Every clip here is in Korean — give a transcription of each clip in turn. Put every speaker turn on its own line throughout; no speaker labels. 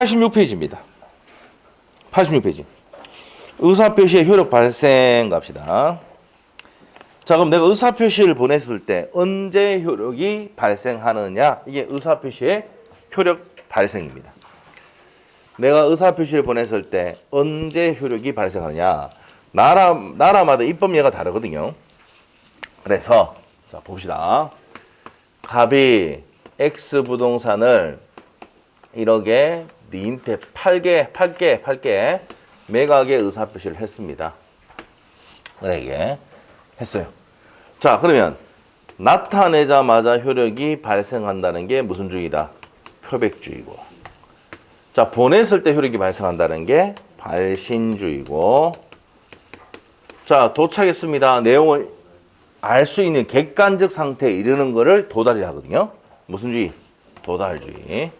86페이지입니다. 86페이지. 의사표시의 효력 발생 갑시다. 자, 그럼 내가 의사표시를 보냈을 때 언제 효력이 발생하느냐? 이게 의사표시의 효력 발생입니다. 내가 의사표시를 보냈을 때 언제 효력이 발생하느냐? 나라마다 입법례가 다르거든요. 그래서 자, 봅시다. 갑이 X 부동산을 1억에 니한테 팔게 매각의 의사표시를 했습니다. 그래, 했어요. 자, 그러면 나타내자마자 효력이 발생한다는 게 무슨 주의다? 표백주의고. 자, 보냈을 때 효력이 발생한다는 게 발신주의고. 자, 도착했습니다. 내용을 알 수 있는 객관적 상태에 이르는 거를 도달이라 하거든요. 무슨 주의? 도달주의.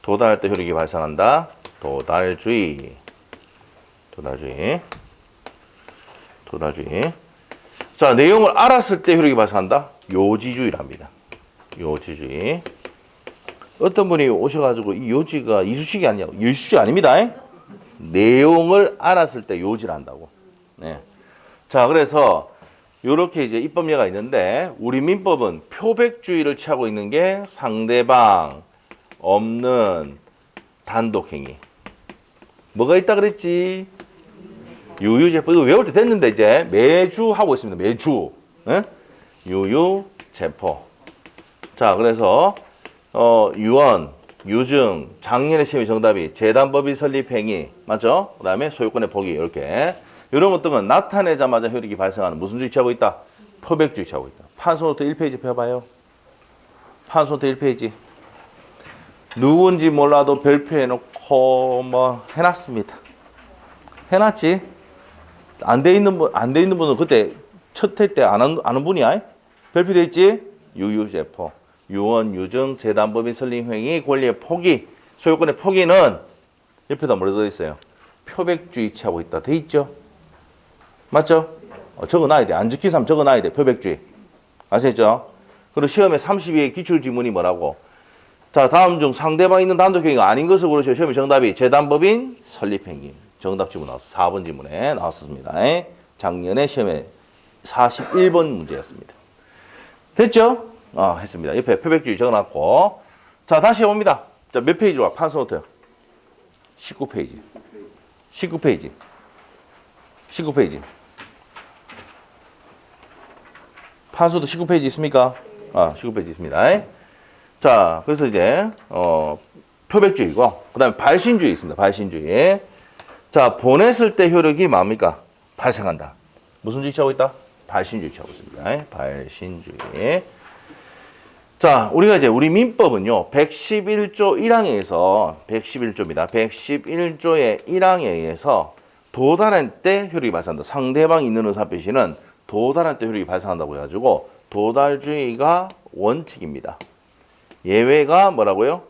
도달할 때 효력이 발생한다. 도달주의. 자, 내용을 알았을 때 효력이 발생한다. 요지주의랍니다. 요지주의. 어떤 분이 오셔가지고 이 요지가 이수식이 아니냐고. 이수식이 아닙니다. 내용을 알았을 때 요지를 한다고. 네. 자, 그래서 요렇게 이제 입법례가 있는데 우리 민법은 표백주의를 취하고 있는 게 상대방 없는 단독행위. 뭐가 있다 그랬지? 유유제포. 이거 외울 때 됐는데 이제 매주 하고 있습니다. 매주. 네? 유유제포. 자, 그래서 유언, 유증, 작년의 시험의 정답이 재단법인 설립행위. 맞죠? 그 다음에 소유권의 포기. 이렇게. 이런 것들은 나타내자마자 효력이 발생하는 무슨 주의 취하고 있다? 표백주의 취하고 있다. 판소노트 1페이지 펴봐요. 판소노트 1페이지. 누군지 몰라도 별표해놓고 뭐 해놨습니다. 해놨지? 안 돼 있는 분은 그때 첫 회 때 아는 분이야? 별표돼 있지? 유유제포. 유언, 유증, 재단법인 설립행위, 권리의 포기, 소유권의 포기는 옆에다 뭐라 써 있어요? 표백주의 취하고 있다. 돼 있죠? 맞죠? 적어놔야 돼. 안 지킨 사람 적어놔야 돼. 표백주의. 아시겠죠? 그리고 시험에 32의 기출지문이 뭐라고? 자, 다음 중 상대방 있는 단독행위가 아닌 것을 고르시오. 시험의 정답이 재단법인 설립행위. 정답 지문 나왔어. 4번 지문에 나왔습니다. 작년에 시험에 41번 문제였습니다. 됐죠? 했습니다. 옆에 표백주의 적어놨고. 자, 다시 옵니다. 자, 몇 페이지로 와? 판소노트요. 19페이지. 19페이지. 19페이지. 판소도 19페이지 있습니까? 19페이지 있습니다. 자, 그래서 이제 표백주의고, 그 다음에 발신주의 있습니다. 발신주의. 자, 보냈을 때 효력이 뭡니까? 발생한다. 무슨 주의 취하고 있다? 발신주의 취하고 있습니다. 발신주의. 자, 우리가 이제 우리 민법은요, 111조 1항에서 111조입니다. 111조의 1항에 의해서 도달할 때 효력이 발생한다. 상대방이 있는 의사표시는 도달할 때 효력이 발생한다고 해가지고 도달주의가 원칙입니다. 예외가 뭐라고요?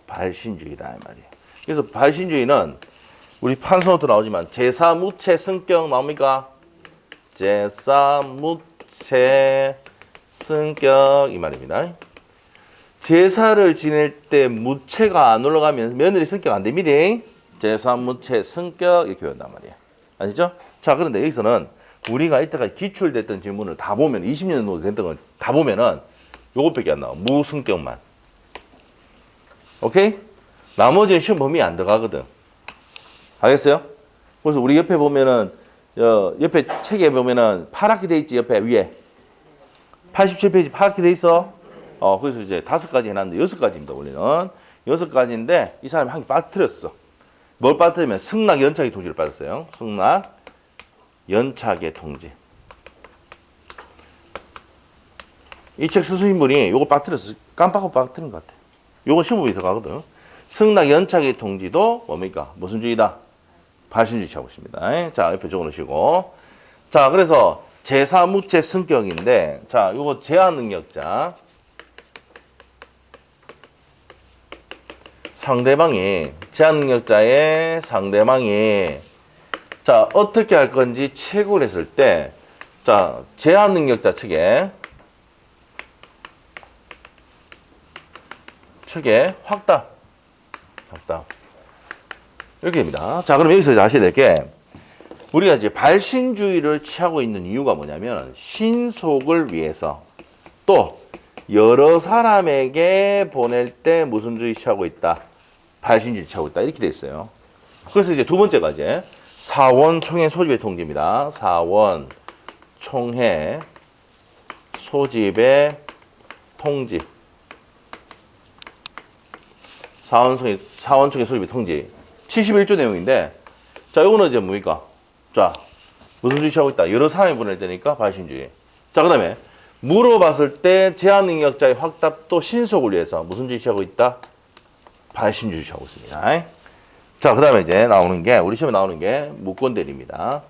발신주의다 이 말이에요. 그래서 발신주의는 우리 판소노트 나오지만 제사무체 승격 나옵니까? 제사무체 승격 이 말입니다. 제사를 지낼 때 무체가 안 올라가면 며느리 승격 안 됩니다. 제사무체 승격 이렇게 외운단 말이에요. 아시죠? 자, 그런데 여기서는 우리가 이때까지 기출됐던 질문을 다 보면 20년 정도 됐던 걸 다 보면은 요것밖에 안 나와. 무승격만. 오케이? 나머지는 시험 범위에 안 들어가거든. 알겠어요? 그래서 우리 옆에 보면은 옆에 책에 보면은 파랗게 돼 있지. 옆에 위에 87페이지 파랗게 돼 있어. 그래서 이제 5가지 해놨는데 6가지입니다. 원래는 6가지인데 이 사람이 한 개 빠뜨렸어. 뭘 빠뜨리면 승낙 연착의 통지를 빠졌어요. 승낙 연착의 통지. 이 책 쓰신 분이 요거 빠뜨렸어. 깜빡하고 빠뜨린 것 같아. 요건 시험범위 들어가거든. 승낙 연착의 통지도 뭡니까? 무슨 주의다? 발신주의 취하고 있습니다. 자, 옆에 적어놓으시고. 자, 그래서 제사무체 승격인데, 자, 요거 제한 능력자. 제한 능력자의 상대방이 자, 어떻게 할 건지 체고를 했을 때, 자, 제한 능력자 측에 확답. 이렇게 됩니다. 자, 그럼 여기서 아셔야 될 게 우리가 이제 발신주의를 취하고 있는 이유가 뭐냐면 신속을 위해서 또 여러 사람에게 보낼 때 무슨 주의 취하고 있다? 발신주의 취하고 있다. 이렇게 돼 있어요. 그래서 이제 두 번째가 이제 사원 총회 소집의 통지입니다. 사원 총회 소집의 통지. 사원총회 소집의 통지. 71조 내용인데, 자, 요거는 이제 뭡니까? 자, 무슨 주의 취하고 있다? 여러 사람이 보낼 때니까 발신주의. 자, 그 다음에 물어봤을 때 제한 능력자의 확답도 신속을 위해서 무슨 주의 취하고 있다? 발신주의 취하고 있습니다. 자, 그 다음에 이제 나오는 게, 우리 시험에 나오는 게 무권대리입니다.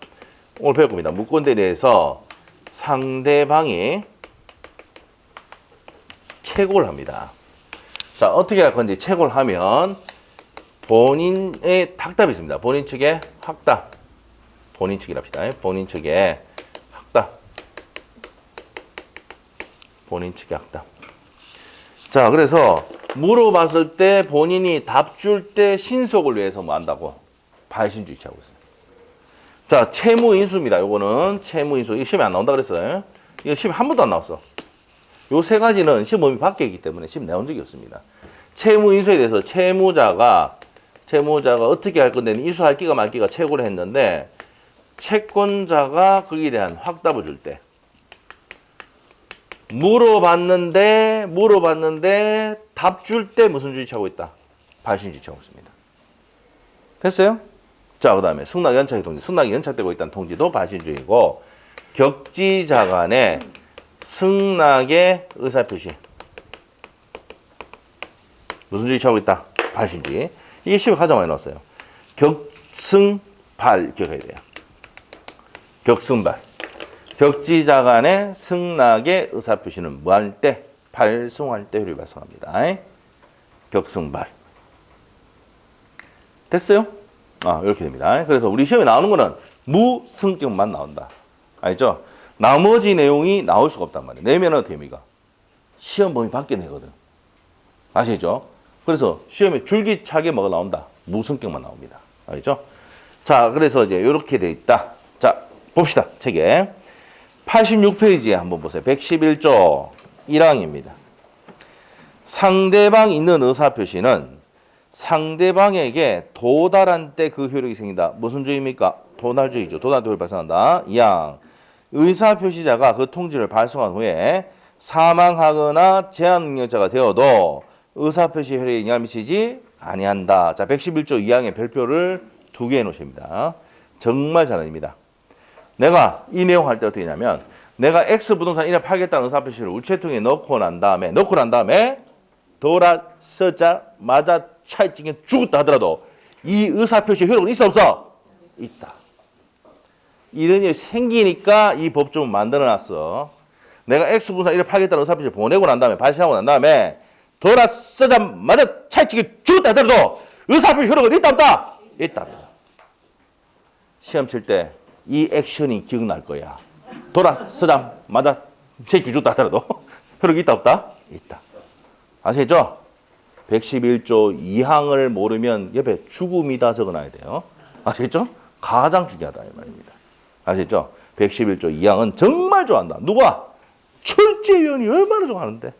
오늘 배울 겁니다. 무권대리에서 상대방이 채고를 합니다. 자, 어떻게 할 건지 채고를 하면 본인의 확답이 있습니다. 본인 측의 확답. 본인 측이랍시다. 본인 측의 확답. 본인 측의 확답. 자, 그래서 물어봤을 때 본인이 답 줄 때 신속을 위해서 뭐 한다고? 발신주의 취하고 있어요. 자, 채무인수입니다. 요거는 채무인수. 이거 시험에 안 나온다 그랬어요. 이거 시험에 한 번도 안 나왔어. 요 세 가지는 시험 범위 밖에 있기 때문에 시험 내온 적이 없습니다. 채무인수에 대해서 채무자가 어떻게 할 건데 인수할 기가 말기가 채고를 했는데 채권자가 거기에 대한 확답을 줄 때 물어봤는데 답 줄 때 무슨 주의 취하고 있다? 발신주의 취하고 있습니다. 됐어요? 자, 그 다음에 승낙 연착의 통지. 승낙이 연착되고 있다는 통지도 발신주의고 격지자 간의 승낙의 의사표시. 무슨 주의 취하고 있다? 발신주의. 이게 시험에 가장 많이 나왔어요. 격승발 기억해야 돼요. 격승발. 격지자 간의 승낙의 의사표시는 뭐 할 때? 발송할 때 효력이 발생합니다. 격승발. 됐어요? 이렇게 됩니다. 그래서 우리 시험에 나오는 거는 무승격만 나온다. 알죠? 나머지 내용이 나올 수가 없단 말이에요. 내면은 어떻게 됩니까? 시험 범위 밖에 내거든. 아시죠? 그래서 시험에 줄기차게 뭐가 나온다? 무승격만 나옵니다. 알죠? 자, 그래서 이제 이렇게 돼 있다. 자, 봅시다. 책에 86페이지에 한번 보세요. 111조 1항입니다. 상대방 있는 의사표시는 상대방에게 도달한 때 그 효력이 생긴다. 무슨 주의입니까? 도달주의죠. 도달 효력이 발생한다. 2항. 의사표시자가 그 통지를 발송한 후에 사망하거나 제한 능력자가 되어도 의사표시 효력에 영향을 미치지 아니한다. 자, 111조 2항의 별표를 2개 해놓으십니다. 정말 잘합니다. 내가 이 내용 할 때 어떻게 하냐면 내가 X 부동산 1을 팔겠다는 의사표시를 우체통에 넣고 난 다음에 돌아서자마자 차익증에 죽었다 하더라도 이 의사표시 효력은 있어 없어? 있다. 이런 일이 생기니까 이 법조문 만들어놨어. 내가 X 부동산 1을 팔겠다는 의사표시를 보내고 난 다음에 발신하고 난 다음에 돌아서자마자 차익증에 죽었다 하더라도 의사표시 효력은 있다 없다? 있답니다. 시험 칠 때 이 액션이 기억날 거야. 돌아서자마자 차익증에 죽었다 하더라도 효력이 있다 없다? 있다. 아시죠? 111조 2항을 모르면 옆에 죽음이다 적어놔야 돼요. 아시겠죠? 가장 중요하다 이 말입니다. 아시죠? 111조 2항은 정말 좋아한다. 누가? 출제위원이 얼마나 좋아하는데.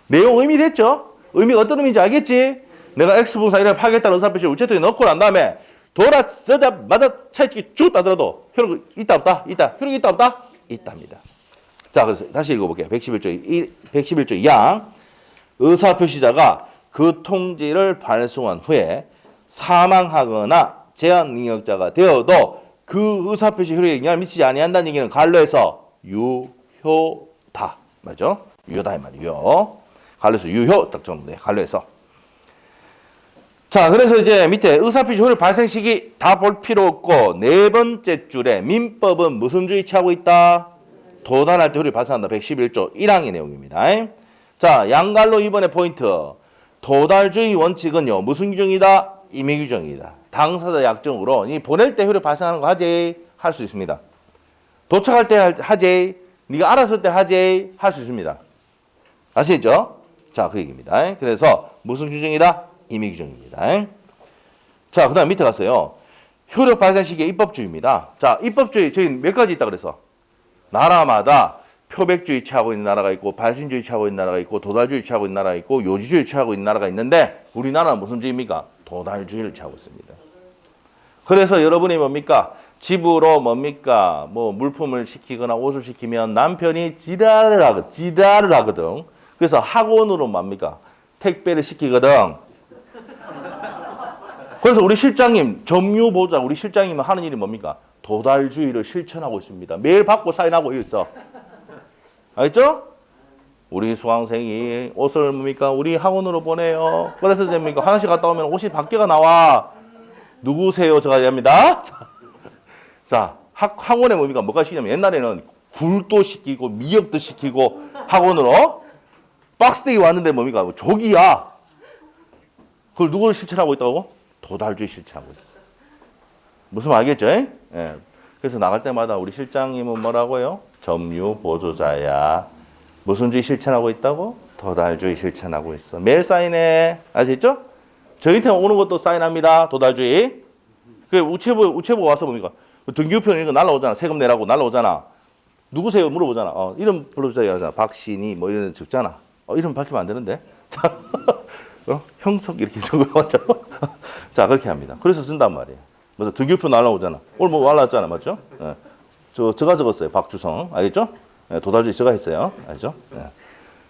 내용 의미 됐죠? 의미가 어떤 의미인지 알겠지? 내가 X부동산 1을 팔겠다는 의사표시를 우체통에 넣고 난 다음에 돌아서자마자 차익이 죽었다 하더라도 효력이 있다 없다? 있다. 효력이 있다 없다? 있답니다. 자, 그래서 다시 읽어볼게요. 111조 2항. 의사표시자가 그 통지를 발송한 후에 사망하거나 제한 능력자가 되어도 그 의사표시 효력에 영향을 미치지 아니한다는 얘기는 갈로에서 유효다. 맞죠? 유효다 이 말이요. 갈로에서 유효 딱 정도. 갈로에서. 자, 그래서 이제 밑에 의사표시 효력 발생 시기 다 볼 필요 없고 네 번째 줄에 민법은 무슨 주의 취하고 있다? 도달할 때 효력이 발생한다. 111조 1항의 내용입니다. 자, 양갈로 이번에 포인트. 도달주의 원칙은요. 무슨 규정이다? 임의 규정이다. 당사자 약정으로 이 보낼 때 효력 발생하는 거 하지 할 수 있습니다. 도착할 때 하지, 네가 알았을 때 하지 할 수 있습니다. 아시겠죠? 자, 그 얘기입니다. 그래서 무슨 규정이다? 임의 규정입니다. 자, 그 다음 밑에 갔어요. 효력 발생 시기의 입법주의입니다. 자, 입법주의, 저희 몇 가지 있다 그래서. 나라마다 표백주의 취하고 있는 나라가 있고, 발신주의 취하고 있는 나라가 있고, 도달주의 취하고 있는 나라가 있고, 요지주의 취하고 있는 나라가 있는데, 우리나라는 무슨 주의입니까? 도달주의를 취하고 있습니다. 그래서 여러분이 뭡니까? 집으로 뭡니까? 뭐 물품을 시키거나 옷을 시키면 남편이 지랄을 하거든. 그래서 학원으로 뭡니까? 택배를 시키거든. 그래서 우리 실장님, 점유보좌 우리 실장님은 하는 일이 뭡니까? 도달주의를 실천하고 있습니다. 매일 받고 사인하고 있어. 알겠죠? 우리 수강생이 옷을 뭡니까? 우리 학원으로 보내요. 그래서 됩니까? 화장실 갔다 오면 옷이 밖에가 나와. 누구세요? 저가 합니다. 자, 학원에 뭡니까? 뭐가 시냐면 옛날에는 굴도 시키고 미역도 시키고 학원으로 박스테이 왔는데 뭡니까? 조기야. 그걸 누구를 실천하고 있다고? 도달주의 실천하고 있어. 무슨 말 알겠죠? 예. 그래서 나갈 때마다 우리 실장님은 뭐라고요? 점유 보조자야. 무슨 주의 실천하고 있다고? 도달주의 실천하고 있어. 매일 사인해. 아시겠죠? 저희한테 오는 것도 사인합니다. 도달주의. 그 우체부 와서 뭡니까? 등기우표 이런 거 날라오잖아. 세금 내라고 날라오잖아. 누구세요? 물어보잖아. 이름 불러주세요. 하잖아. 박신이 뭐 이런 데 적잖아. 이름 밝히면 안 되는데. 자, 형석 이렇게 적어가죠. 자, 그렇게 합니다. 그래서 쓴단 말이에요. 그래서 등기우표 날라오잖아. 오늘 뭐 날라왔잖아. 맞죠? 예. 제가 적었어요. 박주성. 알겠죠? 예, 도달주의 제가 했어요. 알죠? 예.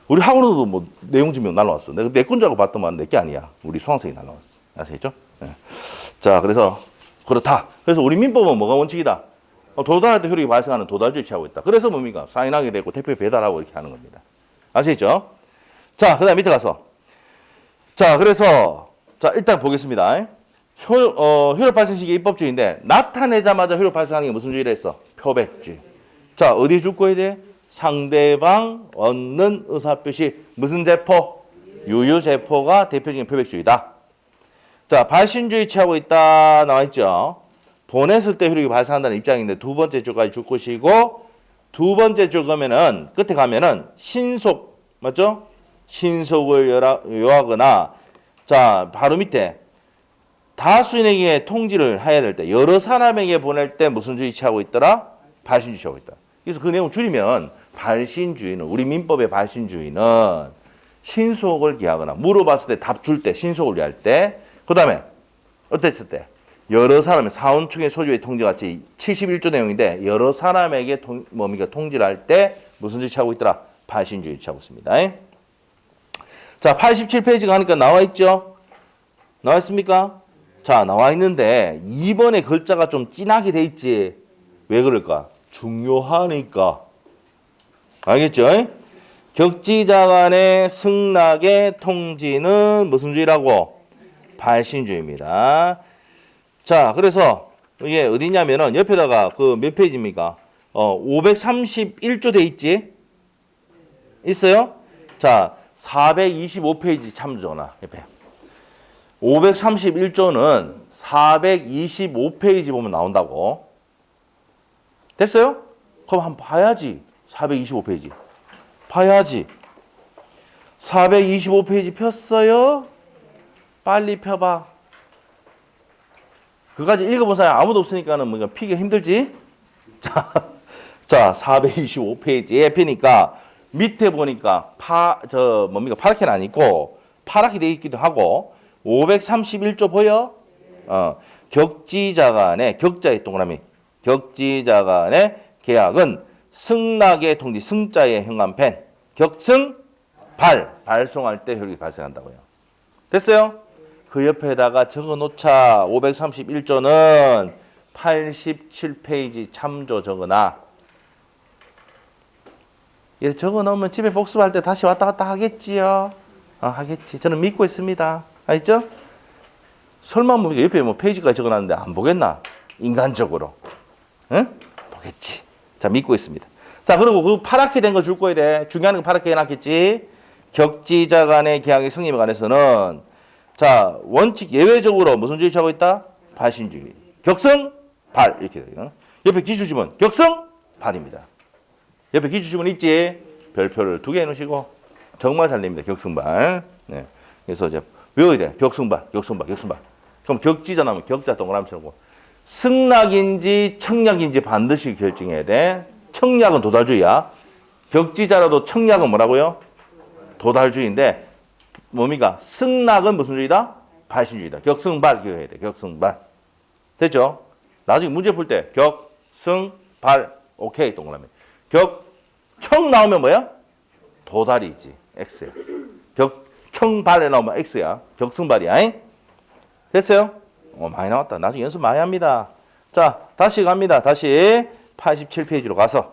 우리 학원으로도 뭐 내용 증명 날라왔어. 내가 내 건 줄 알고 봤더만 내 게 아니야. 우리 수강생이 날라왔어. 아시겠죠? 예. 자, 그래서 그렇다. 그래서 우리 민법은 뭐가 원칙이다? 도달할 때 효력이 발생하는 도달주의 취하고 있다. 그래서 뭡니까? 사인하게 되고 택배 배달하고 이렇게 하는 겁니다. 아시겠죠? 자, 그 다음 밑에 가서. 자, 그래서 자 일단 보겠습니다. 효력 발생 시기 입법주의인데 나타내자마자 효력 발생하는 게 무슨 주의를 했어? 표백주의. 자, 어디에 줄 거야 돼? 상대방 얻는 의사표시 무슨 제포? 유유제포가 대표적인 표백주의다. 자, 발신주의 취하고 있다 나와 있죠. 보냈을 때 효력이 발생한다는 입장인데 두 번째 줄까지 줄 것이고 두 번째 줄 가면은 끝에 가면은 신속 맞죠? 신속을 요하거나 자 바로 밑에 다수인에게 통지를 해야 될 때 여러 사람에게 보낼 때 무슨 주의 취하고 있더라? 발신주의 취하고 있다. 그래서 그 내용 줄이면 발신주의는 우리 민법의 발신주의는 신속을 기하거나 물어봤을 때 답 줄 때 신속을 위할 때 그 다음에 어땠을 때 여러 사람의 사원총회 소주의 통지같이 71조 내용인데 여러 사람에게 통지를 할 때 무슨 주의 취하고 있더라? 발신주의 취하고 있습니다. 자, 87페이지 가니까 나와 있죠? 나와 있습니까? 자, 나와 있는데 2번에 글자가 좀 진하게 돼 있지. 왜 그럴까? 중요하니까. 알겠죠? 격지자 간의 승낙의 통지는 무슨 주의라고? 발신주의입니다. 자, 그래서 이게 어디냐면은 옆에다가 그 몇 페이지입니까? 531조 돼 있지? 있어요? 자, 425페이지 참조나 옆에. 531조는 425페이지 보면 나온다고. 됐어요? 그럼 한번 봐야지. 425페이지. 봐야지. 425페이지 폈어요? 빨리 펴봐. 그까지 읽어본 사람 아무도 없으니까는 뭔가 피기가 힘들지? 자, 425페이지에 펴니까 밑에 보니까 파랗게는 아니고 파랗게 되어 있기도 하고 531조 보여? 격지자 간의 격자의 동그라미 격지자 간의 계약은 승낙의 통지 승자의 현관펜 격승 발송할 때 효력이 발생한다고요. 됐어요? 그 옆에다가 적어놓자. 531조는 87페이지 참조 적어놔. 예, 적어놓으면 집에 복습할 때 다시 왔다 갔다 하겠지요. 하겠지. 저는 믿고 있습니다. 알죠? 설마 뭐 옆에 뭐 페이지까지 적어놨는데 안 보겠나? 인간적으로. 응? 보겠지. 자, 믿고 있습니다. 자, 그리고 그 파랗게 된 거 줄 거야 돼. 중요한 거 파랗게 해놨겠지. 격지자 간의 계약의 성립에 관해서는 자, 원칙 예외적으로 무슨 주의 취하고 있다? 발신주의. 격승, 발. 이렇게 돼요. 옆에 기출지문 격승, 발입니다. 옆에 기출지문 있지? 별표를 2개 해놓으시고 정말 잘 냅니다. 격승발. 네. 그래서 이제 외워야 돼. 격승발, 격승발, 격승발. 그럼 격지자 나오면 격자 동그라미 쳐고 승낙인지 청약인지 반드시 결정해야 돼. 청약은 도달주의야. 격지자라도 청약은 뭐라고요? 도달주의인데 뭡니까? 승낙은 무슨 주의다? 발신주의다. 격승발 기억해야 돼. 격승발. 됐죠? 나중에 문제 풀 때 격승발 오케이 동그라미. 격청 나오면 뭐야? 도달이지. X야. 격청발에 나오면 X야. 격승발이야. 됐어요? 많이 나왔다. 나중에 연습 많이 합니다. 자, 다시 갑니다. 다시 87페이지로 가서.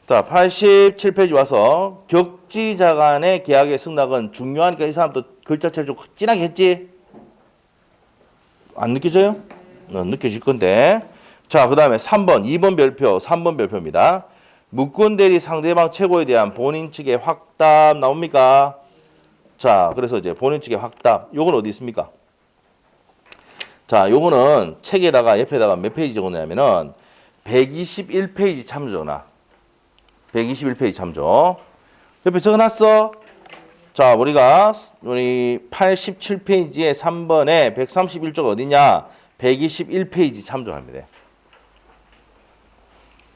자, 87페이지 와서 격지자 간의 계약의 승낙은 중요하니까 이 사람도 글자체를 좀 진하게 했지? 안 느껴져요? 느껴질 건데. 자, 그 다음에 3번, 2번 별표, 3번 별표입니다. 무권 대리 상대방 최고에 대한 본인 측의 확답 나옵니까? 자, 그래서 이제 본인 측의 확답. 요건 어디 있습니까? 자, 요거는 책에다가 옆에다가 몇 페이지 적었냐면은 121페이지 참조 적어놔. 121페이지 참조. 옆에 적어놨어. 자, 우리 87페이지에 3번에 131조가 어디냐? 121페이지 참조하면 돼.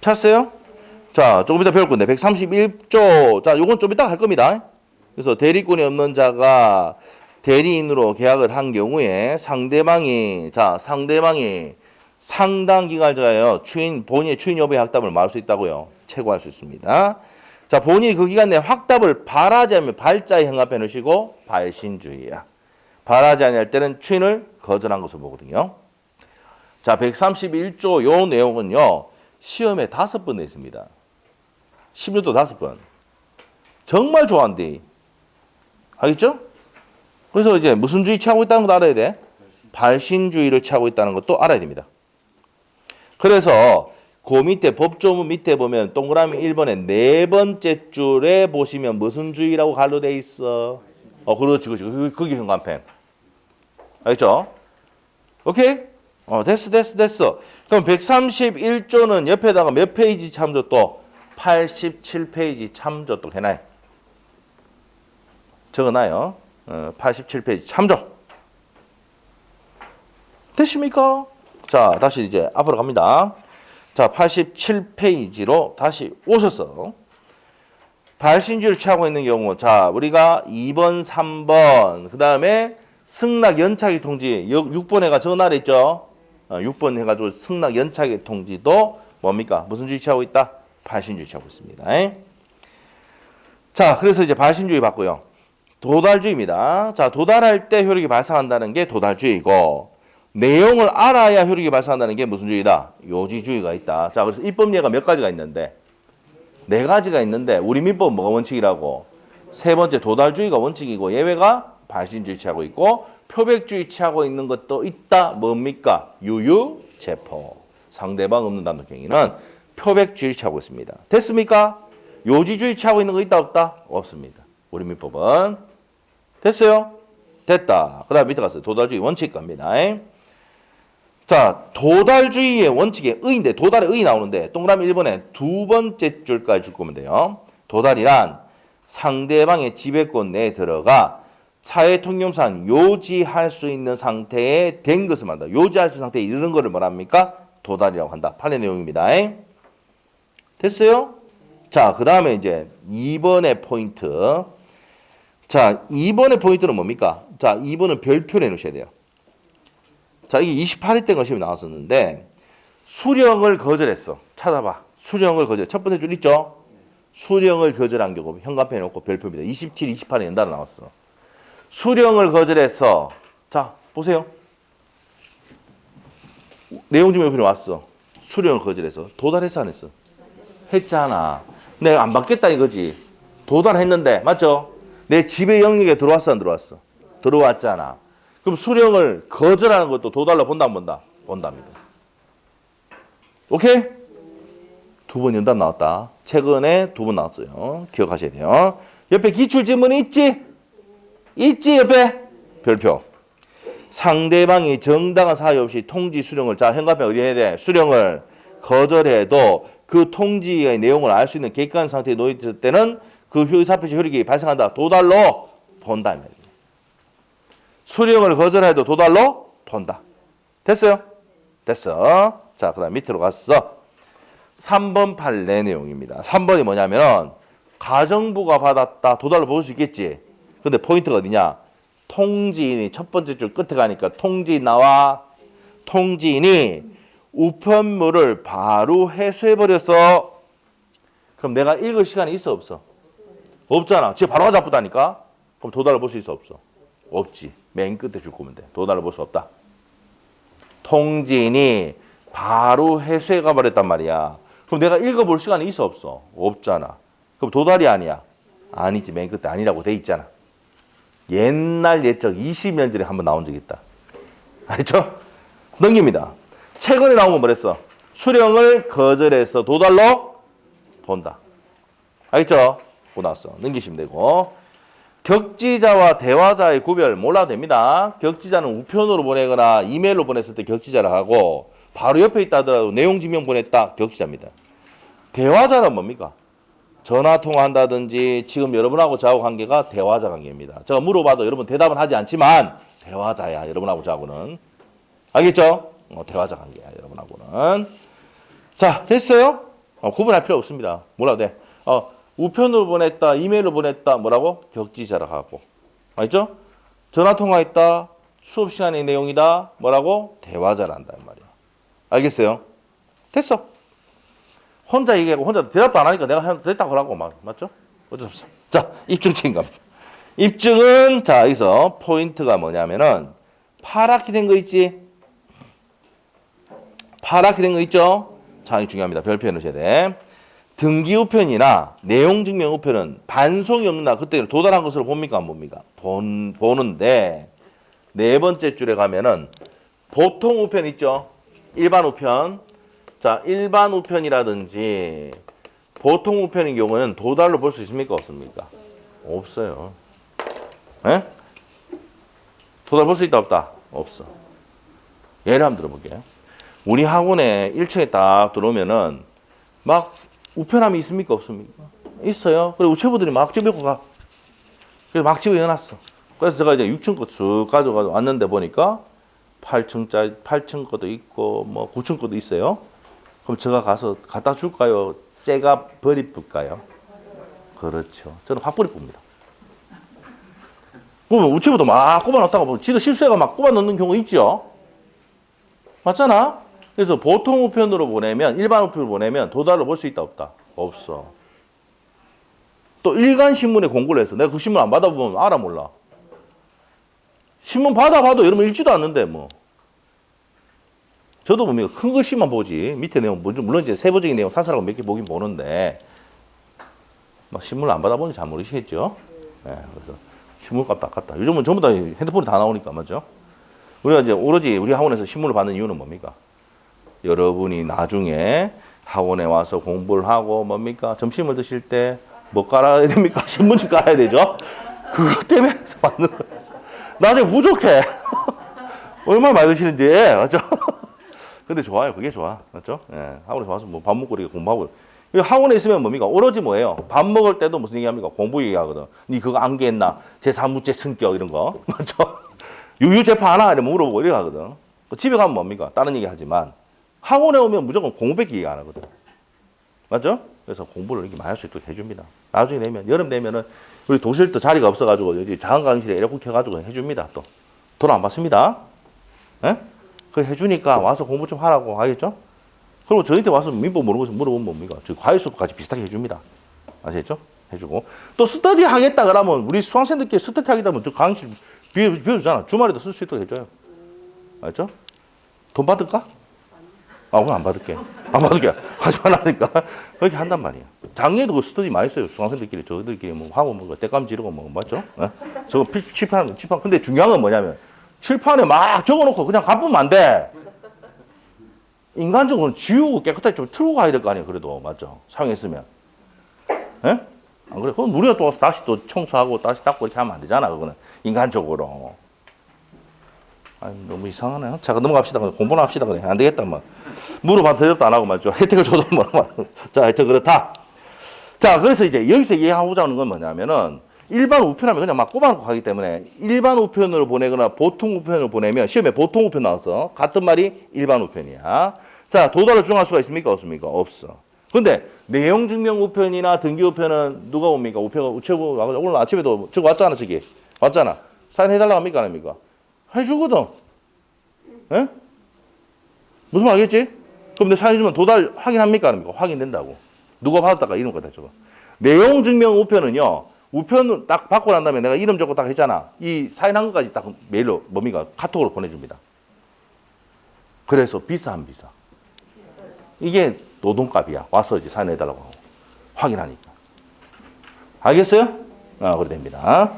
찾았어요? 자, 조금 이따 배울 건데 131조. 자, 요건 좀 이따 할 겁니다. 그래서 대리권이 없는 자가 대리인으로 계약을 한 경우에 상대방이 상당 기간을 정하여 본인의 추인 여부의 확답을 말할 수 있다고요. 최고할 수 있습니다. 자, 본인이 그 기간 내에 확답을 바라지 않으면 발자에 현관펜 넣으시고 발신주의야. 바라지 않을 때는 추인을 거절한 것을 보거든요. 자, 131조 요 내용은요. 시험에 5번 내 있습니다. 16도 5번. 정말 좋아한대. 알겠죠? 그래서 이제 무슨 주의 취하고 있다는 것도 알아야 돼. 발신주의를 취하고 있다는 것도 알아야 됩니다. 그래서 그 밑에 법조문 밑에 보면 동그라미 1번에 네 번째 줄에 보시면 무슨 주의라고 갈로 돼 있어. 그렇지. 그게 현관펜. 알겠죠? 오케이? 됐어. 그럼 131조는 옆에다가 몇 페이지 참조 또? 87페이지 참조 또 해놔요. 적어놔요. 87페이지 참조. 됐습니까? 자, 다시 이제 앞으로 갑니다. 자, 87페이지로 다시 오셨어. 발신주의를 취하고 있는 경우, 자, 우리가 2번, 3번, 그 다음에 승낙 연착의 통지, 6번 해가 전화를 했죠? 6번 해가지고 승낙 연착의 통지도 뭡니까? 무슨 주의 취하고 있다? 발신주의 취하고 있습니다. 자, 그래서 이제 발신주의 봤고요. 도달주의입니다. 자, 도달할 때 효력이 발생한다는 게 도달주의고, 내용을 알아야 효력이 발생한다는 게 무슨 주의다? 요지주의가 있다. 자, 그래서 입법예가 몇 가지가 있는데, 4가지가 있는데, 우리 민법은 뭐가 원칙이라고? 세 번째 도달주의가 원칙이고, 예외가 발신주의 취하고 있고, 표백주의 취하고 있는 것도 있다. 뭡니까? 유유체포. 상대방 없는 단독행위는 표백주의 취하고 있습니다. 됐습니까? 요지주의 취하고 있는 거 있다 없다? 없습니다. 우리 민법은. 됐어요? 됐다. 그 다음 밑에 가서 도달주의 원칙 갑니다. 자, 도달주의의 원칙의 의인데, 도달의 의 나오는데, 동그라미 1번에 두 번째 줄까지 줄 거면 돼요. 도달이란 상대방의 지배권 내에 들어가 사회통념상 요지할 수 있는 상태에 된 것을 말한다. 요지할 수 있는 상태에 이르는 것을 뭐랍니까? 도달이라고 한다. 판례 내용입니다. 됐어요? 자, 그 다음에 이제 2번의 포인트. 자, 2번의 포인트는 뭡니까? 자, 2번은 별표를 해놓으셔야 돼요. 자, 이게 28일 때 시험이 나왔었는데, 수령을 거절했어. 찾아봐. 수령을 거절. 첫 번째 줄 있죠? 수령을 거절한 경우, 현관펜에 놓고 별표입니다. 27, 28에 연달아 나왔어. 수령을 거절해서, 자, 보세요. 내용 좀 옆에 왔어. 수령을 거절해서. 도달했어, 안 했어? 했잖아. 내가 안 받겠다 이거지. 도달했는데, 맞죠? 내 지배 영역에 들어왔어, 안 들어왔어? 들어왔잖아. 그럼 수령을 거절하는 것도 도달로 본다, 안 본다? 본답니다. 오케이? 2번 연단 나왔다. 최근에 2번 나왔어요. 기억하셔야 돼요. 옆에 기출지문이 있지? 있지, 옆에? 별표. 상대방이 정당한 사유 없이 통지 수령을, 자, 현관펜 어디 해야 돼? 수령을 거절해도 그 통지의 내용을 알 수 있는 객관 상태에 놓였을 때는 그 의사표시 효력이 발생한다. 도달로 본다. 수령을 거절해도 도달로 본다. 됐어요? 됐어. 자, 그 다음 밑으로 갔어. 3번 판례 내용입니다. 3번이 뭐냐면 가정부가 받았다. 도달로 볼 수 있겠지. 근데 포인트가 어디냐? 통지인이 첫 번째 줄 끝에 가니까 통지인 나와. 통지인이 우편물을 바로 회수해버렸어. 그럼 내가 읽을 시간이 있어 없어? 없잖아. 지금 바로 잡부다니까. 그럼 도달을 볼 수 있어 없어? 없지. 맨 끝에 줄 거면 돼. 도달을 볼 수 없다. 통지인이 바로 회수해 가버렸단 말이야. 그럼 내가 읽어볼 시간이 있어 없어? 없잖아. 그럼 도달이 아니야? 아니지. 맨 끝에 아니라고 돼 있잖아. 옛날 옛적 20년 전에 한번 나온 적이 있다. 알죠? 넘깁니다. 최근에 나온 건 뭐랬어? 수령을 거절해서 도달로 본다. 알겠죠? 그거 나왔어. 넘기시면 되고. 격지자와 대화자의 구별 몰라도 됩니다. 격지자는 우편으로 보내거나 이메일로 보냈을 때 격지자라 하고 바로 옆에 있다 하더라도 내용 증명 보냈다. 격지자입니다. 대화자는 뭡니까? 전화 통화한다든지 지금 여러분하고 저하고 관계가 대화자 관계입니다. 제가 물어봐도 여러분 대답은 하지 않지만 대화자야. 여러분하고 저하고는. 알겠죠? 대화자 관계야. 여러분하고는. 자, 됐어요? 구분할 필요 없습니다. 몰라도 돼. 우편으로 보냈다, 이메일로 보냈다, 뭐라고? 격지자라 하고. 알죠? 전화 통화했다, 수업 시간의 내용이다, 뭐라고? 대화자란다, 이 말이야. 알겠어요? 됐어. 혼자 얘기하고 혼자 대답도 안 하니까 내가 됐다고 하라고 막 맞죠? 어쩔 수 없어. 자, 입증 책임감. 입증은 자 여기서 포인트가 뭐냐면은 파랗게 된 거 있지? 파랗게 된 거 있죠? 자, 이거 중요합니다. 별표에 넣으셔야 돼. 등기 우편이나 내용 증명 우편은 반송이 없는다. 그때 도달한 것으로 봅니까 안 봅니까? 보는데 네 번째 줄에 가면은 보통 우편 있죠? 일반 우편. 자, 일반 우편이라든지 보통 우편인 경우는 도달로 볼 수 있습니까? 없습니까? 없어요. 에? 도달 볼 수 있다 없다? 없어. 예를 한번 들어볼게요. 우리 학원에 1층에 딱 들어오면은 막 우편함이 있습니까? 없습니까? 있어요. 그리고 우체부들이 막 집어고 가. 그래서 막 집어 넣어놨어. 그래서 제가 이제 6층 거 쭉 가져가서 왔는데 보니까 8층 거도 있고 뭐 9층 거도 있어요. 그럼 제가 가서 갖다 줄까요? 제가 버리볼까요? 그렇죠. 저는 확 버리봅니다. 그러면 우체부도 막 꼽아놨다가 보면 지도 실수해가 막 꼽아넣는 경우 있죠? 맞잖아? 그래서 보통 우편으로 보내면, 일반 우편으로 보내면 도달로 볼 수 있다 없다? 없어. 또 일간신문에 공고를 해서 내가 그 신문 안 받아보면 알아 몰라. 신문 받아봐도 여러분 읽지도 않는데 뭐. 저도 뭡니까? 큰 글씨만 보지. 밑에 내용, 물론 이제 세부적인 내용 사설하고 몇 개 보긴 보는데, 막 신문을 안 받아보니 잘 모르시겠죠? 네, 그래서 신문값도 아깝다. 요즘은 전부 다 핸드폰이 다 나오니까, 맞죠? 우리가 이제 오로지 우리 학원에서 신문을 받는 이유는 뭡니까? 여러분이 나중에 학원에 와서 공부를 하고, 뭡니까? 점심을 드실 때 뭐 깔아야 됩니까? 신문지 깔아야 되죠? 그것 때문에 해서 받는 거예요. 나중에 부족해. 얼마나 많이 드시는지, 맞죠? 근데 좋아요. 그게 좋아. 맞죠? 예. 학원에서 와서 뭐 밥 먹고 이렇게 공부하고. 학원에 있으면 뭡니까? 오로지 뭐예요? 밥 먹을 때도 무슨 얘기합니까? 공부 얘기하거든. 니 그거 암기했나? 제3무제 승격 이런 거. 맞죠? 유유제파하나? 이러면 물어보고 이래 하거든. 집에 가면 뭡니까? 다른 얘기 하지만 학원에 오면 무조건 공부밖에 얘기 안 하거든. 맞죠? 그래서 공부를 이렇게 많이 할 수 있도록 해줍니다. 나중에 되면, 여름 되면은 우리 도실도 자리가 없어가지고 여기 작은 강의실에 에어컨 켜가지고 해줍니다. 또. 돈 안 받습니다. 예? 그 해주니까 와서 공부 좀 하라고 하겠죠? 그리고 저희한테 와서 민법 물어보면 뭡니까? 저 과외 수업까지 비슷하게 해줍니다. 아시겠죠? 해주고. 또 스터디 하겠다 그러면 우리 수강생들끼리 스터디 하겠다 하면 저 강의실 비워주잖아. 주말에도 쓸 수 있도록 해줘요. 알죠? 돈 받을까? 그럼 안 받을게. 안 받을게. 하지 말라니까. 그렇게 한단 말이야. 작년에도 그 스터디 많이 써요. 수강생들끼리, 저희들끼리 뭐 하고 뭐 때감 지르고 뭐, 맞죠? 예? 저거 칠판. 근데 중요한 건 뭐냐면 칠판에 막 적어놓고 그냥 가보면 안 돼. 인간적으로 지우고 깨끗하게 좀 틀고 가야 될 거 아니에요. 그래도. 맞죠? 사용했으면. 예? 안 그래? 그럼 우리가 또 와서 다시 또 청소하고 다시 닦고 이렇게 하면 안 되잖아. 그거는. 인간적으로. 아니, 너무 이상하네. 자, 넘어갑시다. 공부나 합시다. 그래. 안 되겠다. 뭐. 물어봐도 대답도 안 하고 맞죠? 혜택을 줘도 뭐. 자, 하여튼 그렇다. 자, 그래서 이제 여기서 얘기하고자 하는 건 뭐냐면은 일반 우편하면 그냥 막 꼽아놓고 가기 때문에 일반 우편으로 보내거나 보통 우편으로 보내면 시험에 보통 우편 나왔어. 같은 말이 일반 우편이야. 자, 도달로 주장할 수가 있습니까? 없습니까? 없어. 근데 내용 증명 우편이나 등기 우편은 누가 옵니까? 우체국 오늘 아침에도 저거 왔잖아, 저기. 왔잖아. 사인해달라고 합니까? 안 합니까? 해주거든. 예? 무슨 말 알겠지? 그럼 내 사인해주면 도달 확인합니까? 안 합니까? 확인된다고. 누가 받았다가 이름 갖다 적어. 내용 증명 우편은요. 우편을 딱 받고 난 다음에 내가 이름 적고 딱 했잖아. 이 사인한 것까지 딱 메일로 뭡니까? 카톡으로 보내줍니다. 그래서 비싸 안 비싸? 이게 노동값이야. 와서 이제 사인해달라고 하고 확인하니까. 알겠어요? 그래 됩니다.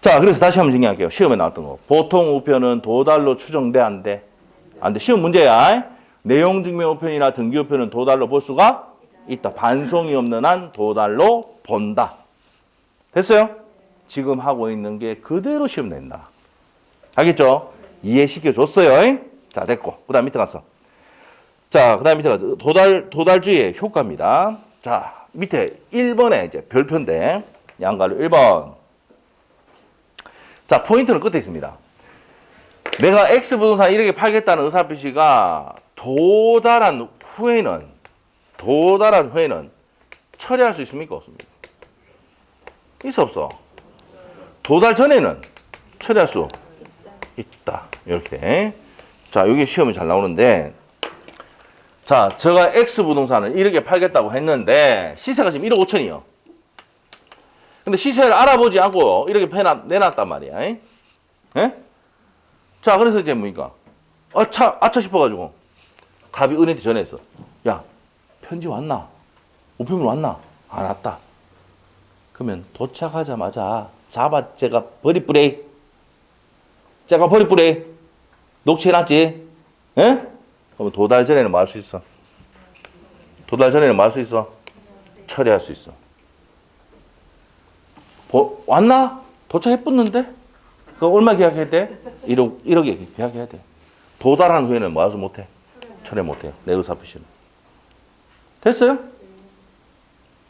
자, 그래서 다시 한번 정리할게요. 시험에 나왔던 거. 보통 우편은 도달로 추정돼? 안 돼? 안 돼. 시험 문제야. 내용 증명 우편이나 등기 우편은 도달로 볼 수가 있다. 반송이 없는 한 도달로 본다. 됐어요? 지금 하고 있는 게 그대로 시험 낸다. 알겠죠? 이해시켜줬어요. 자, 됐고. 그 다음 밑에 갔어. 자, 그 다음 밑에 가서 도달주의의 효과입니다. 자, 밑에 1번에 이제 별표인데, 양가로 1번. 자, 포인트는 끝에 있습니다. 내가 X부동산 이렇게 팔겠다는 의사표시가 도달한 후에는 처리할 수 있습니까? 없습니까? 있어, 없어? 도달 전에는 처리할 수 있다. 이렇게. 자, 여기 시험이 잘 나오는데, 자, 제가 X부동산을 이렇게 팔겠다고 했는데 시세가 지금 1억 5천이요. 근데 시세를 알아보지 않고 이렇게 내놨단 말이야. 에? 자, 그래서 이제 뭡니까? 아차 싶어가지고 갑이 은행한테 전화했어. 야, 편지 왔나? 우편물 왔나? 안 왔다. 그러면 도착하자마자 제가 버리뿌레. 녹취해놨지? 에? 그럼 도달 전에는 뭐 할 수 있어? 처리할 수 있어. 왔나? 도착해붙는데? 그거 얼마 계약해야 돼? 1억에 계약해야 돼. 도달한 후에는 뭐 하지 못해? 처리 못해요. 내 의사표시는. 됐어요?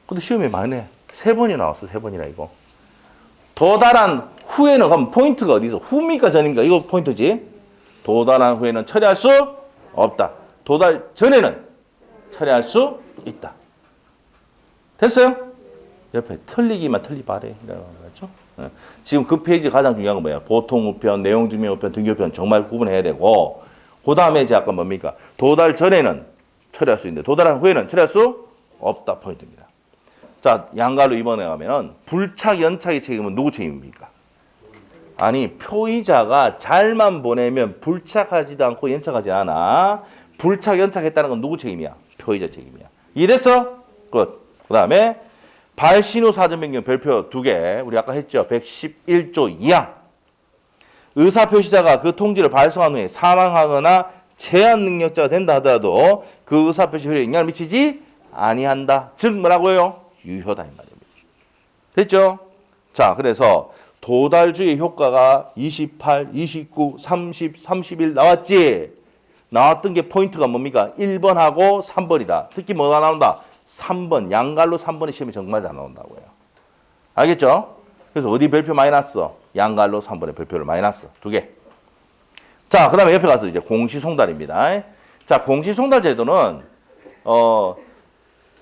근데 시험에 많이 내. 3번이 나왔어. 3번이나 이거. 도달한 후에는 그럼 포인트가 어디서? 후입니까 전입니까? 이거 포인트지. 도달한 후에는 처리할 수 없다. 도달 전에는 처리할 수 있다. 됐어요? 옆에 틀리기만 틀리바래. 그렇죠? 지금 그 페이지 가장 중요한 건 뭐야? 보통 우편, 내용 증명 우편, 등기 우편 정말 구분해야 되고, 그 다음에 이제 아까 뭡니까? 도달 전에는 처리할 수 있는데, 도달한 후에는 처리할 수 없다. 포인트입니다. 자, 양갈로 이번에 가면은 불착, 연착의 책임은 누구 책임입니까? 아니, 표의자가 잘만 보내면 불착하지도 않고 연착하지 않아. 불착, 연착했다는 건 누구 책임이야? 표의자 책임이야. 이해됐어? 끝. 그 다음에 발신후 사전 변경 별표 2개. 우리 아까 했죠? 111조 2항. 의사표시자가 그 통지를 발송한 후에 사망하거나 제한 능력자가 된다 하더라도 그 의사표시 효력에 영향을 미치지 아니한다. 즉 뭐라고요? 유효다 이 말입니다. 됐죠? 자, 그래서 도달주의 효과가 28, 29, 30, 31 나왔지? 나왔던 게 포인트가 뭡니까? 1번하고 3번이다. 특히 뭐가 나온다? 3번. 양갈로 3번의 시험이 정말 잘 나온다고요. 알겠죠? 그래서 어디 별표 많이 났어? 양갈로 3번의 별표를 많이 났어. 2개. 자, 그 다음에 옆에 가서 이제 공시송달입니다. 자, 공시송달 제도는,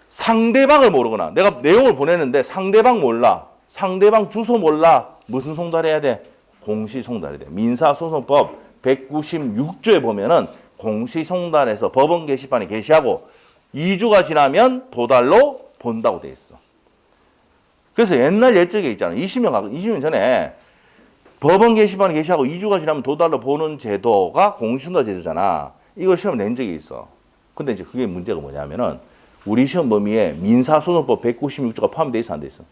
상대방을 모르거나, 내가 내용을 보내는데 상대방 몰라. 상대방 주소 몰라. 무슨 송달해야 돼? 공시송달해야 돼. 민사소송법 196조에 보면은 공시송달에서 법원 게시판에 게시하고 2주가 지나면 도달로 본다고 돼 있어. 그래서 옛날 옛적에 있잖아. 20년 전에 법원 게시판에 게시하고 2주가 지나면 도달로 보는 제도가 공시송달 제도잖아. 이걸 시험 낸 적이 있어. 근데 이제 그게 문제가 뭐냐면은 우리 시험 범위에 민사소송법 196조가 포함되어 있어, 안 돼 있어?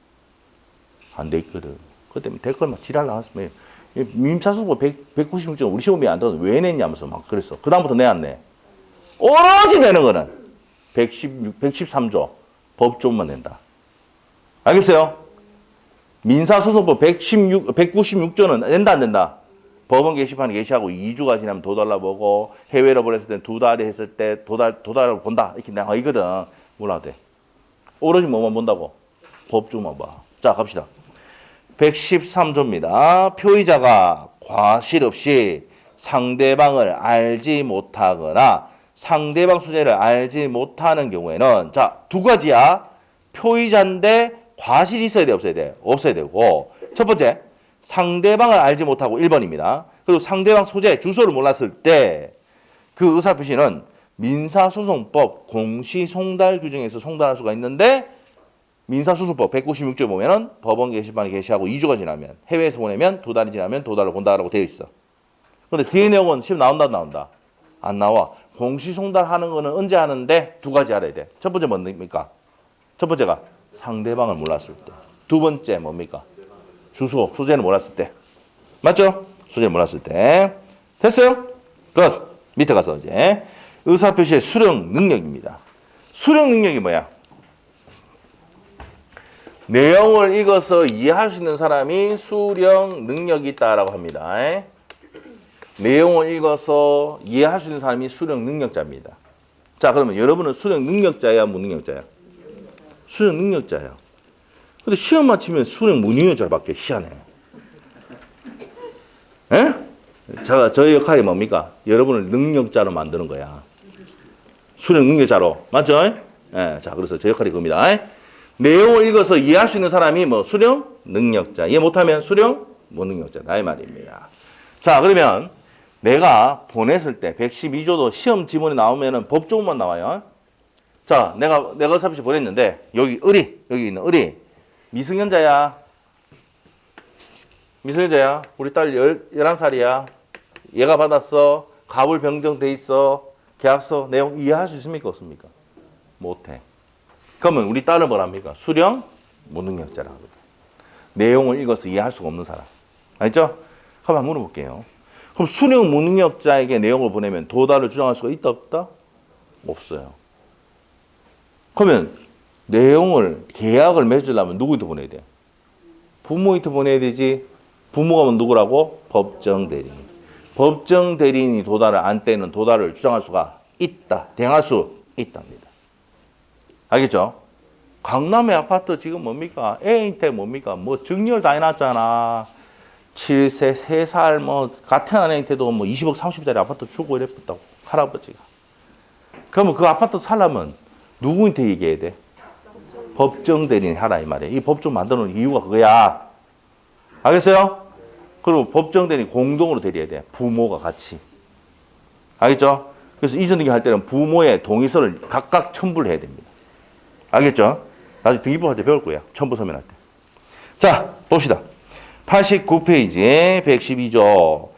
안 돼 있거든. 그 때문에 댓글 막 지랄 나왔으면 민사소송법 196조가 우리 시험에 안 되는 왜 냈냐면서 막 그랬어. 그다음부터 내 안 내? 오로지 내는 거는 113조 법조문만 낸다. 알겠어요? 민사소송법 196조는 낸다 안 된다? 법원 게시판에 게시하고 2주가 지나면 도달로 보고 해외로 보냈을 때 2달이 했을 때 도달로 본다. 이렇게 내가 이거든. 몰라도 돼. 오로지 뭐만 본다고? 법조만 봐. 자, 갑시다. 113조입니다. 표의자가 과실 없이 상대방을 알지 못하거나 상대방 수재를 알지 못하는 경우에는 자, 두 가지야. 표의자인데 과실이 있어야 돼, 없어야 돼? 없어야 되고. 첫 번째, 상대방을 알지 못하고 1번입니다. 그리고 상대방 소재, 주소를 몰랐을 때 그 의사표시는 민사소송법 공시송달 규정에서 송달할 수가 있는데 민사소송법 196조에 보면은 법원 게시판에 게시하고 2주가 지나면 해외에서 보내면 2달이 지나면 도달을 본다라고 되어 있어. 그런데 뒤에 내용은 시험 나온다 안 나온다? 안 나와. 공시송달하는 거는 언제 하는데 두 가지 알아야 돼. 첫 번째 뭡니까? 첫 번째가 상대방을 몰랐을 때. 두 번째 뭡니까? 주소, 소재를 몰랐을 때. 맞죠? 소재를 몰랐을 때. 됐어요? 끝. 밑에 가서 이제 의사표시의 수령 능력입니다. 수령 능력이 뭐야? 내용을 읽어서 이해할 수 있는 사람이 수령 능력이 있다라고 합니다. 내용을 읽어서 이해할 수 있는 사람이 수령 능력자입니다. 자, 그러면 여러분은 수령 능력자야, 무능력자야? 수령 능력자야. 근데 시험만 치면 수령 무능력자밖에 희한해. 에? 자, 저의 역할이 뭡니까? 여러분을 능력자로 만드는 거야. 수령 능력자로. 맞죠? 예, 자, 그래서 제 역할이 그겁니다. 내용을 읽어서 이해할 수 있는 사람이 뭐 수령 능력자. 이해 못하면 수령 무능력자다. 이 말입니다. 자, 그러면 내가 보냈을 때 112조도 시험 지문이 나오면은 법조문만 나와요. 자, 내가 의사표시 보냈는데 여기 있는 의리. 미성년자야. 미성년자야. 우리 딸 11살이야. 얘가 받았어. 가불 변경돼 있어. 계약서 내용 이해할 수 있습니까? 없습니까? 못해. 그러면 우리 딸은 뭐랍니까? 수령 무능력자라고 합니다. 내용을 읽어서 이해할 수가 없는 사람. 알죠? 그럼 한번 물어볼게요. 그럼 수령 무능력자에게 내용을 보내면 도달을 주장할 수가 있다 없다? 없어요. 그러면 내용을 계약을 맺으려면 누구한테 보내야 돼? 부모한테 보내야 되지. 부모가 누구라고? 법정 대리인. 법정 대리인이 도달을 안 떼는 도달을 주장할 수가 있다. 대항할 수 있답니다. 알겠죠? 강남의 아파트 지금 뭡니까? 애인테 뭡니까? 뭐 증여를 다 해놨잖아. 7세, 3살 뭐 같은 아내한테도 뭐 20억, 30억짜리 아파트 주고 이랬다고 할아버지가. 그러면 그 아파트 살려면 누구한테 얘기해야 돼? 법정 대리인 하라 이 말이야. 이 법정 만드는 이유가 그거야. 알겠어요? 그리고 법정 대리인 공동으로 대리해야 돼. 부모가 같이. 알겠죠? 그래서 이전 등기 할 때는 부모의 동의서를 각각 첨부를 해야 됩니다. 알겠죠? 나중에 등기부 할 때 배울 거야. 첨부 서면할 때. 자, 봅시다. 89페이지에 112조.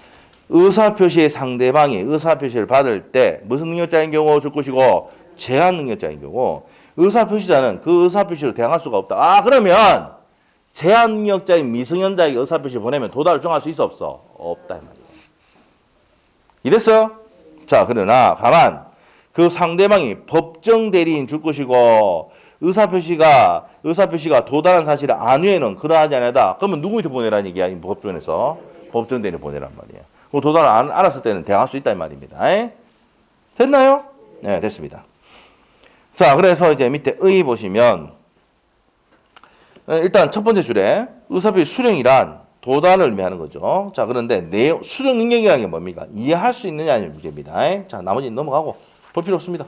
의사표시의 상대방이 의사표시를 받을 때 무슨 능력자인 경우 줄 것이고 제한 능력자인 경우 의사표시자는 그 의사표시로 대항할 수가 없다. 아, 그러면 제한 능력자인 미성년자에게 의사표시 보내면 도달을 정할 수 있어 없어? 없다 이 말이에요. 이랬어요? 자, 그러나 가만 그 상대방이 법정 대리인 줄 것이고 의사표시가 도달한 사실을 안 후에는 그러하지 않다. 그러면 누구한테 보내라는 얘기야? 이 법정에서 법정 대리인 보내란 말이에요. 그 도달을 안 알았을 때는 대항할 수 있다 이 말입니다. 됐나요? 네, 됐습니다. 자, 그래서 이제 밑에 의 보시면 일단 첫 번째 줄에 의사표시 수령이란 도달을 의미하는 거죠. 자, 그런데 내용 수령 능력이라는 게 뭡니까? 이해할 수 있느냐는 문제입니다. 자, 나머지는 넘어가고 볼 필요 없습니다.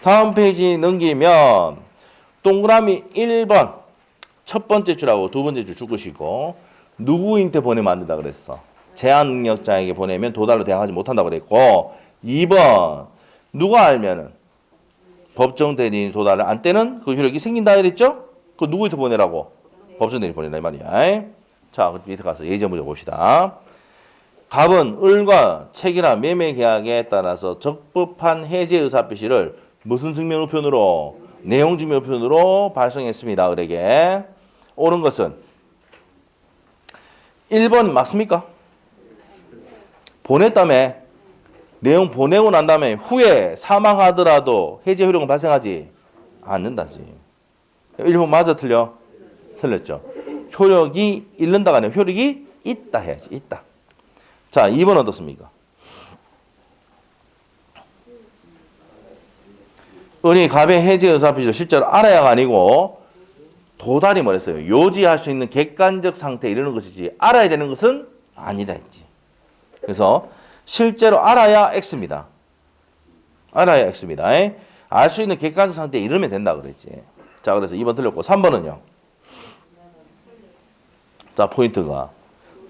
다음 페이지 넘기면 동그라미 1번 첫 번째 줄하고 두 번째 줄 줄 것이고 누구한테 보내면 안 된다 그랬어? 제한 능력자에게 보내면 도달로 대항하지 못한다고 그랬고 2번 누가 알면은 법정 대리인 도달을 안 떼는 그 효력이 생긴다 그랬죠? 그 누구한테 보내라고? 법정 대리인 보내라 이 말이야. 자, 밑에 가서 예제 문제 봅시다. 갑은 을과 책이나 매매 계약에 따라서 적법한 해제 의사표시를 무슨 증명 우편으로? 내용 증명 우편으로 발송했습니다. 을에게. 옳은 것은 1번 맞습니까? 보냈다며. 내용 보내고 난 다음에 후에 사망하더라도 해제 효력은 발생하지 않는다지. 1번 맞아 틀려? 틀렸죠. 효력이 잃는다가 아니라 효력이 있다 해야지. 있다. 자, 2번 어떻습니까? 은이 갑의 해제 의사표시를 실제로 알아야가 아니고 도달이 뭐랬어요? 요지할 수 있는 객관적 상태에 이르는 것이지 알아야 되는 것은 아니라 했지. 그래서 실제로 알아야 X입니다. 알아야 X입니다. 알 수 있는 객관적 상태에 이르면 된다 그랬지. 자, 그래서 2번 틀렸고 3번은요. 자, 포인트가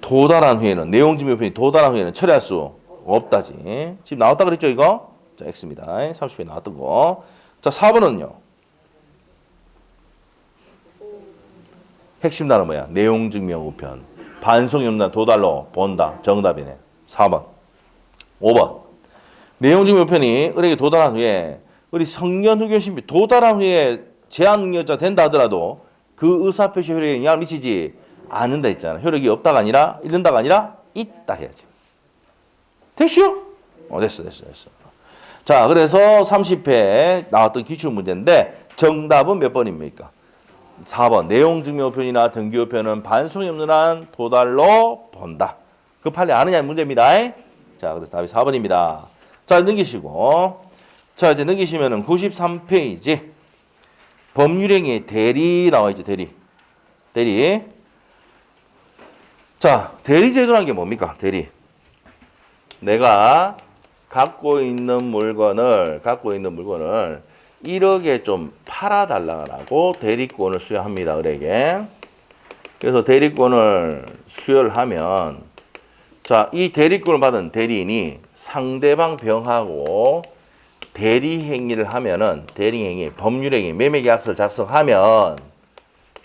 도달한 후에는 내용증명표현이 도달한 후에는 처리할 수 없다지. 지금 나왔다 그랬죠, 이거? 자, X입니다. 30회 나왔던 거. 자, 4번은요. 핵심 단어 뭐야? 내용증명우편. 반송이 없는 도달로 본다. 정답이네. 4번. 5번. 내용증명우편이 을에게 도달한 후에 을이 성년후견신비 도달한 후에 제한응여자 된다 하더라도 그 의사표시 효력에 영향을 미치지 않는다 했잖아. 효력이 없다가 아니라 잃는다가 아니라 있다 해야지. 됐슈? 됐어. 자, 그래서 30회 나왔던 기출문제인데 정답은 몇 번입니까? 4번. 내용증명우편이나 등기우편은 반송이 없는 한 도달로 본다. 그 판례 아느냐는 문제입니다. 자, 그래서 답이 4번입니다. 자, 넘기시고. 자, 이제 넘기시면은 93페이지. 법률행위 대리 나와있죠, 대리. 자, 대리제도라는 게 뭡니까? 대리. 내가 갖고 있는 물건을 1억에 좀 팔아달라고 대리권을 수여합니다. 을에게. 그래서 대리권을 수여를 하면 자, 이 대리권을 받은 대리인이 상대방 병하고 대리행위를 하면은 대리행위, 법률행위, 매매계약서를 작성하면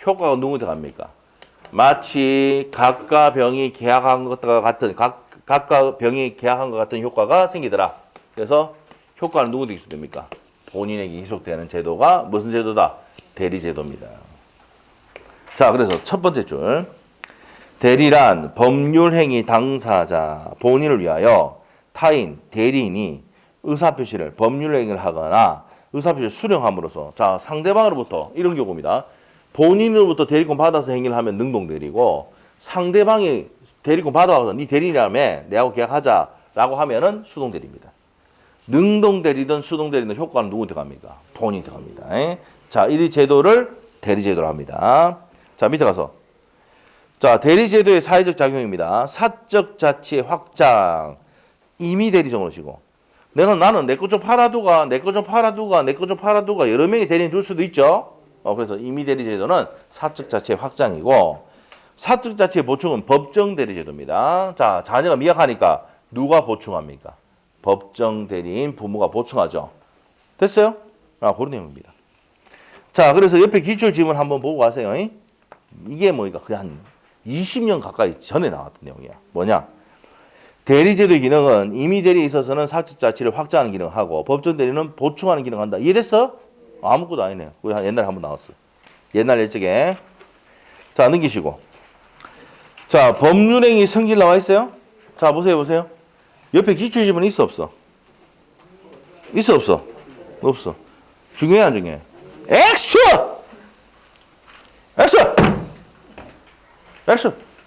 효과가 누구한테 갑니까? 마치 각각 병이 계약한 것과 같은 각각 병이 계약한 것 같은 효과가 생기더라. 그래서 효과는 누구한테 기속됩니까? 본인에게 기속되는 제도가 무슨 제도다? 대리제도입니다. 자, 그래서 첫 번째 줄. 대리란 법률행위 당사자 본인을 위하여 타인, 대리인이 의사표시를 법률행위를 하거나 의사표시를 수령함으로써 자, 상대방으로부터 이런 경우입니다. 본인으로부터 대리권 받아서 행위를 하면 능동대리고 상대방이 대리권 받아와서 네 대리인이라며 내하고 계약하자라고 하면은 수동대리입니다. 능동대리든 수동대리든 효과는 누구한테 갑니까? 본인한테 갑니다. 자, 이 제도를 대리제도로 합니다. 자, 밑에 가서 자, 대리제도의 사회적 작용입니다. 사적 자치의 확장, 임의대리 정도시고 나는 내 거 좀 팔아두가 여러 명이 대리인 둘 수도 있죠. 그래서 임의대리 제도는 사적 자치의 확장이고 사적 자치의 보충은 법정 대리 제도입니다. 자, 자녀가 미약하니까 누가 보충합니까? 법정 대리인 부모가 보충하죠. 됐어요? 그런 내용입니다. 자, 그래서 옆에 기출 지문 한번 보고 가세요. 이게 뭐니까 거의 한 20년 가까이 전에 나왔던 내용이야. 뭐냐? 대리제도의 기능은 임의대리에 있어서는 사적 자치를 확장하는 기능을 하고 법정 대리는 보충하는 기능을 한다. 이해됐어? 아무것도 아니네. 우리 옛날에 한번 나왔어. 옛날 예적에. 자, 넘기시고. 자, 법률행위 성질 나와 있어요? 자, 보세요. 옆에 기출지문 있어, 없어? 있어, 없어? 없어. 중요해, 안 중요해? 액션!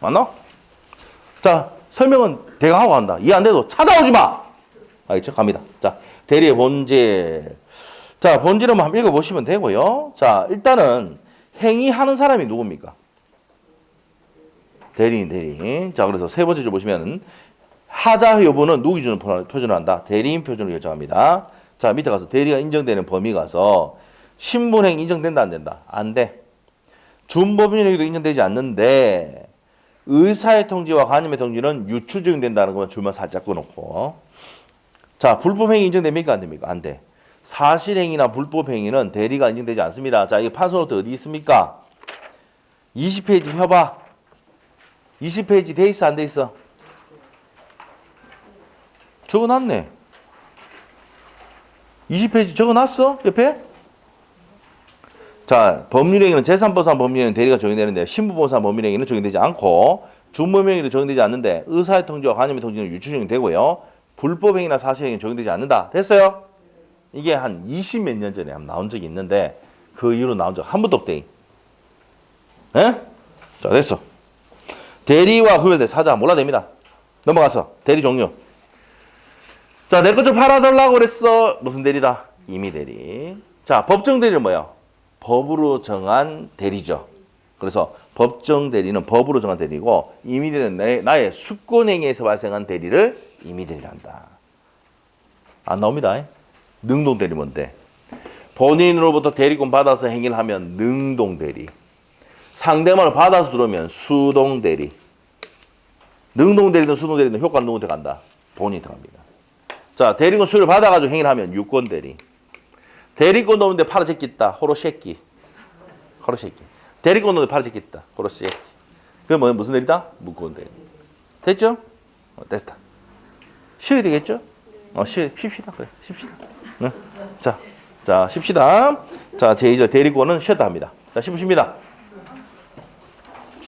맞나? 자, 설명은 대강 하고 간다. 이해 안 돼도 찾아오지 마! 알겠죠? 갑니다. 자, 대리의 본질. 자, 본질은 한번 읽어보시면 되고요. 자, 일단은 행위하는 사람이 누굽니까? 대리인. 자, 그래서 세 번째 줄 보시면 하자 여부는 누구 기준으로 표준을 한다? 대리인 표준으로 결정합니다. 자, 밑에 가서 대리가 인정되는 범위 가서 신분행위 인정된다, 안 된다? 안 돼. 준법인행위도 인정되지 않는데 의사의 통지와 간염의 통지는 유추 적용된다는 것만 줄만 살짝 꺼놓고 자, 불법행위 인정됩니까? 안 됩니까? 안 돼. 사실행위나 불법행위는 대리가 인정되지 않습니다. 자, 이 판소노트 어디 있습니까? 20페이지 펴봐. 20페이지 돼 있어, 안 돼 있어? 적어놨네. 20페이지 적어놨어? 옆에? 자, 법률행위는 재산보상 법률행위는 대리가 적용되는데 신분보상 법률행위는 적용되지 않고 준법행위도 적용되지 않는데 의사의 통지와 간염의 통지는 유추 적용되고요. 불법행위나 사실행위는 적용되지 않는다. 됐어요? 이게 한 20몇 년 전에 한번 나온 적이 있는데 그 이후로 나온 적 한 번도 없대. 에? 자, 됐어. 대리와 구별된 사자 몰라도 됩니다. 넘어가서 대리 종류. 자, 내 것 좀 팔아달라고 그랬어. 무슨 대리다? 임의대리. 자, 법정 대리는 뭐야? 법으로 정한 대리죠. 그래서 법정 대리는 법으로 정한 대리고 임의대리는 나의 수권행위에서 발생한 대리를 임의대리한다. 안 나옵니다. 능동대리 뭔데? 본인으로부터 대리권 받아서 행위를 하면 능동대리. 상대방을 받아서 들어오면 수동대리. 능동대리든 수동대리든 효과는 누구한테 간다? 본인이 들어갑니다. 자, 대리권 수요를 받아가지고 행위를 하면 유권대리. 대리권 넣는데 팔아제끼다 호로새끼. 호로새끼. 대리권 넣는데 팔아제끼다 호로새끼. 그게 뭐 무슨 대리다? 무권대리. 됐죠? 됐다. 쉬어야 되겠죠? 쉽시다. 그래, 쉽시다. 네. 자, 쉽시다. 자, 제2절 대리권은 쉬었다 합니다. 자, 쉽으십니다.